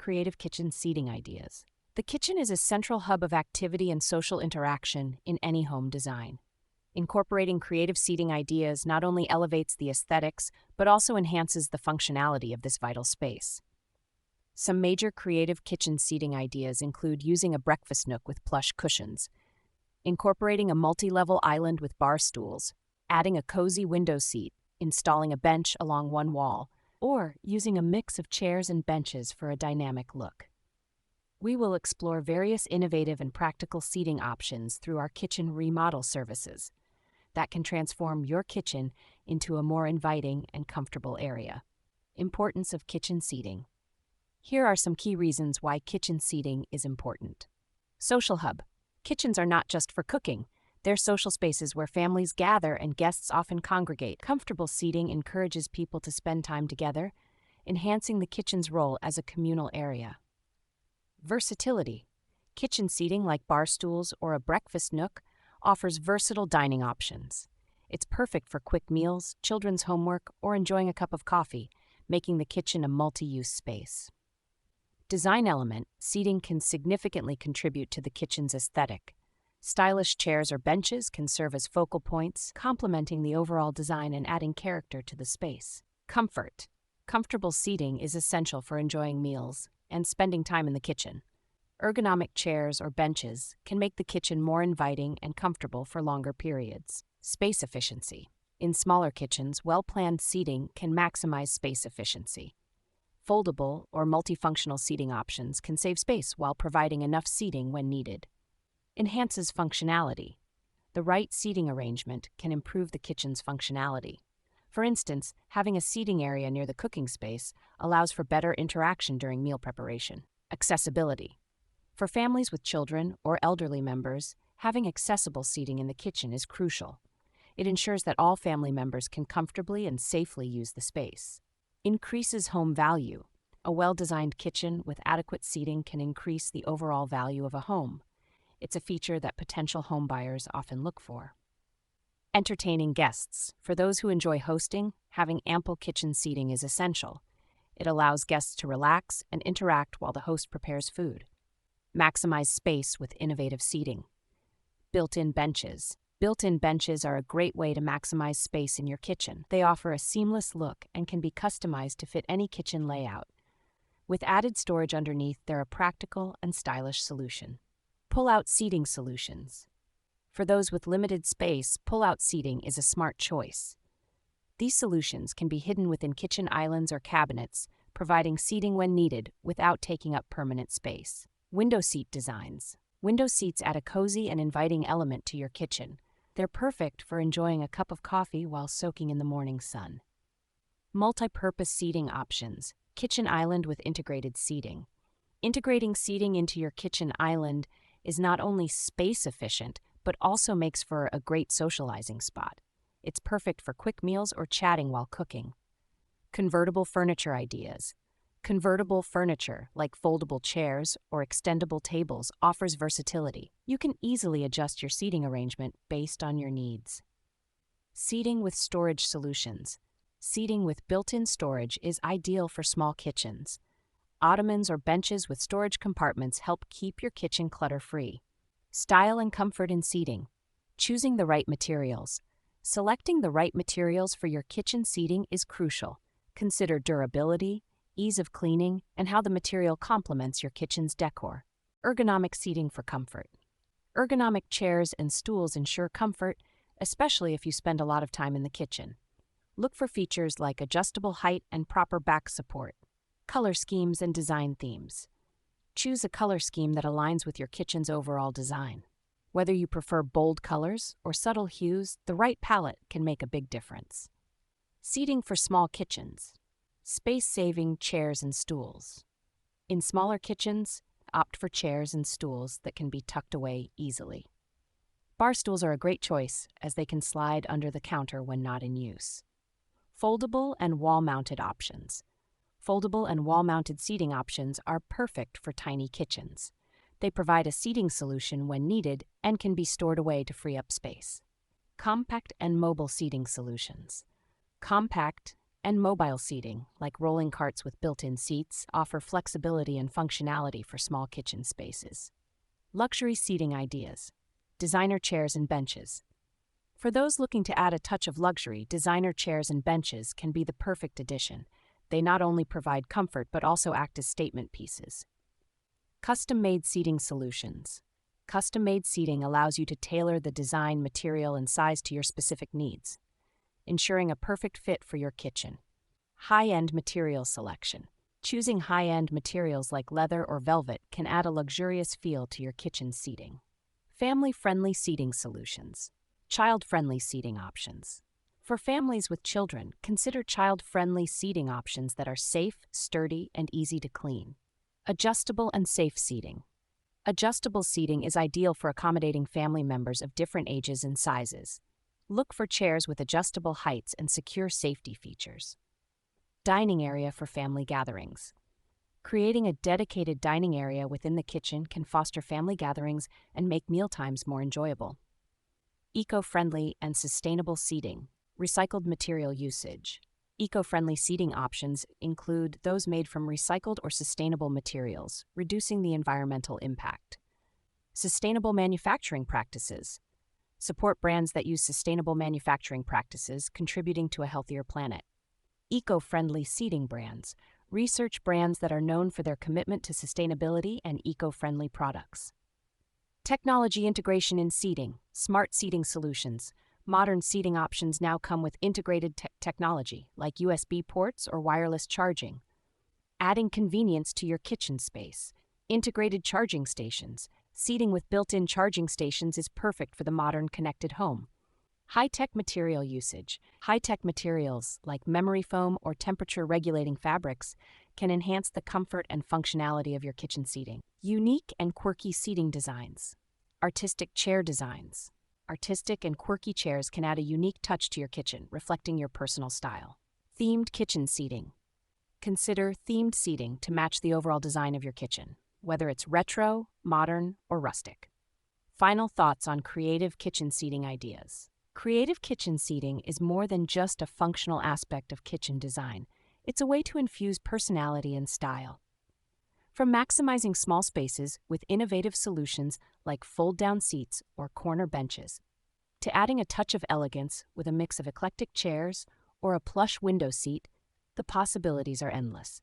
creative kitchen seating ideas. The kitchen is a central hub of activity and social interaction in any home design. Incorporating creative seating ideas not only elevates the aesthetics, but also enhances the functionality of this vital space. Some major creative kitchen seating ideas include using a breakfast nook with plush cushions, incorporating a multi-level island with bar stools, adding a cozy window seat, installing a bench along one wall, or using a mix of chairs and benches for a dynamic look. We will explore various innovative and practical seating options through our kitchen remodel services that can transform your kitchen into a more inviting and comfortable area. Importance of kitchen seating. Here are some key reasons why kitchen seating is important. Social hub. Kitchens are not just for cooking. They're social spaces where families gather and guests often congregate. Comfortable seating encourages people to spend time together, enhancing the kitchen's role as a communal area. Versatility. Kitchen seating like bar stools or a breakfast nook offers versatile dining options. It's perfect for quick meals, children's homework, or enjoying a cup of coffee, making the kitchen a multi-use space. Design element. Seating can significantly contribute to the kitchen's aesthetic. Stylish chairs or benches can serve as focal points, complementing the overall design and adding character to the space. Comfort. Comfortable seating is essential for enjoying meals and spending time in the kitchen. Ergonomic chairs or benches can make the kitchen more inviting and comfortable for longer periods. Space efficiency. In smaller kitchens, well-planned seating can maximize space efficiency. Foldable or multifunctional seating options can save space while providing enough seating when needed. Enhances functionality. The right seating arrangement can improve the kitchen's functionality. For instance, having a seating area near the cooking space allows for better interaction during meal preparation. Accessibility. For families with children or elderly members, having accessible seating in the kitchen is crucial. It ensures that all family members can comfortably and safely use the space. Increases home value. A well-designed kitchen with adequate seating can increase the overall value of a home. It's a feature that potential home buyers often look for. Entertaining guests. For those who enjoy hosting, having ample kitchen seating is essential. It allows guests to relax and interact while the host prepares food. Maximize space with innovative seating. Built-in benches. Built-in benches are a great way to maximize space in your kitchen. They offer a seamless look and can be customized to fit any kitchen layout. With added storage underneath, they're a practical and stylish solution. Pull-out seating solutions. For those with limited space, pull-out seating is a smart choice. These solutions can be hidden within kitchen islands or cabinets, providing seating when needed without taking up permanent space. Window seat designs. Window seats add a cozy and inviting element to your kitchen. They're perfect for enjoying a cup of coffee while soaking in the morning sun. Multi-purpose seating options. Kitchen island with integrated seating. Integrating seating into your kitchen island is not only space efficient, but also makes for a great socializing spot. It's perfect for quick meals or chatting while cooking. Convertible furniture ideas. Convertible furniture, like foldable chairs or extendable tables, offers versatility. You can easily adjust your seating arrangement based on your needs. Seating with storage solutions. Seating with built-in storage is ideal for small kitchens. Ottomans or benches with storage compartments help keep your kitchen clutter-free. Style and comfort in seating. Choosing the right materials. Selecting the right materials for your kitchen seating is crucial. Consider durability, ease of cleaning, and how the material complements your kitchen's decor. Ergonomic seating for comfort. Ergonomic chairs and stools ensure comfort, especially if you spend a lot of time in the kitchen. Look for features like adjustable height and proper back support. Color schemes and design themes. Choose a color scheme that aligns with your kitchen's overall design. Whether you prefer bold colors or subtle hues, the right palette can make a big difference. Seating for small kitchens. Space-saving chairs and stools. In smaller kitchens, opt for chairs and stools that can be tucked away easily. Bar stools are a great choice as they can slide under the counter when not in use. Foldable and wall-mounted options. Foldable and wall-mounted seating options are perfect for tiny kitchens. They provide a seating solution when needed and can be stored away to free up space. Compact and mobile seating solutions. Compact And mobile seating, like rolling carts with built-in seats, offer flexibility and functionality for small kitchen spaces. Luxury seating ideas. Designer chairs and benches. For those looking to add a touch of luxury, designer chairs and benches can be the perfect addition. They not only provide comfort but also act as statement pieces. Custom-made seating solutions. Custom-made seating allows you to tailor the design, material, and size to your specific needs, ensuring a perfect fit for your kitchen. High-end material selection. Choosing high-end materials like leather or velvet can add a luxurious feel to your kitchen seating. Family-friendly seating solutions. Child-friendly seating options. For families with children, consider child-friendly seating options that are safe, sturdy, and easy to clean. Adjustable and safe seating. Adjustable seating is ideal for accommodating family members of different ages and sizes. Look for chairs with adjustable heights and secure safety features. Dining area for family gatherings. Creating a dedicated dining area within the kitchen can foster family gatherings and make mealtimes more enjoyable. Eco-friendly and sustainable seating. Recycled material usage. Eco-friendly seating options include those made from recycled or sustainable materials, reducing the environmental impact. Sustainable manufacturing practices. Support brands that use sustainable manufacturing practices, contributing to a healthier planet. Eco-friendly seating brands. Research brands that are known for their commitment to sustainability and eco-friendly products. Technology integration in seating. Smart seating solutions. Modern seating options now come with integrated technology, like USB ports or wireless charging, adding convenience to your kitchen space. Integrated charging stations. Seating with built-in charging stations is perfect for the modern connected home. High-tech material usage. High-tech materials, like memory foam or temperature-regulating fabrics, can enhance the comfort and functionality of your kitchen seating. Unique and quirky seating designs. Artistic chair designs. Artistic and quirky chairs can add a unique touch to your kitchen, reflecting your personal style. Themed kitchen seating. Consider themed seating to match the overall design of your kitchen, whether it's retro, modern, or rustic. Final thoughts on creative kitchen seating ideas. Creative kitchen seating is more than just a functional aspect of kitchen design. It's a way to infuse personality and style. From maximizing small spaces with innovative solutions like fold-down seats or corner benches, to adding a touch of elegance with a mix of eclectic chairs or a plush window seat, the possibilities are endless.